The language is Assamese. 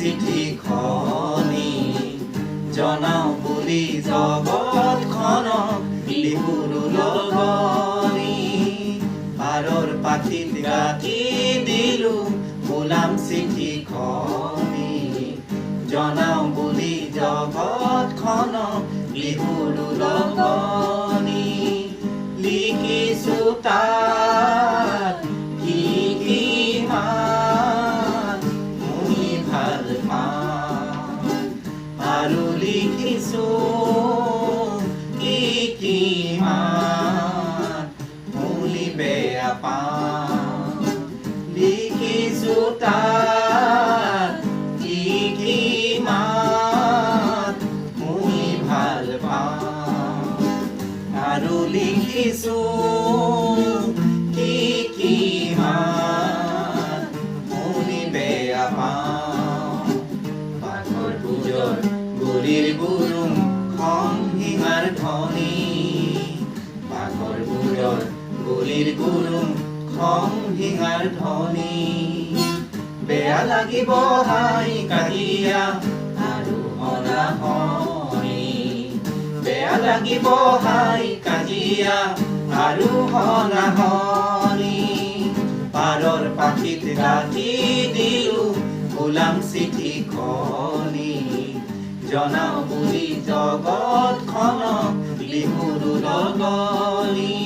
চিঠিখনি জনাও বুলি জগতখনক বিহুৰ লগনি পাৰৰ পাখিত গাঁঠি দিলো গোলাম চিঠিখনি জনাও বুলি জগতখনক বিহুৰ লগনি লিখিছো তাত কি কি মান মই ভাল পাওঁ আৰু লিখিছো কি কি মান মই বেয়া পাওঁ লিখিছো তাত কি কি মান মই ভাল পাওঁ আৰু লিখিছো কি কি মান মই বেয়া পাওঁ পাথৰ পূজৰ গুৰিৰ গুৰুং খং হিঙাৰ ধ্বনি পাথৰ পূজৰ গুৰিৰ গুৰুং খং হিঙাৰ ধ্বনি বেয়া লাগিব হাই কাজিয়া আৰু হনাহনি বেয়া লাগিব হাই কাজিয়া আৰু হনাহনি পাৰৰ পাখিত গাঁঠি দিলো গোলাম চিঠিখনি জনাও বুলি জগতখনক বিহুৰ লগনি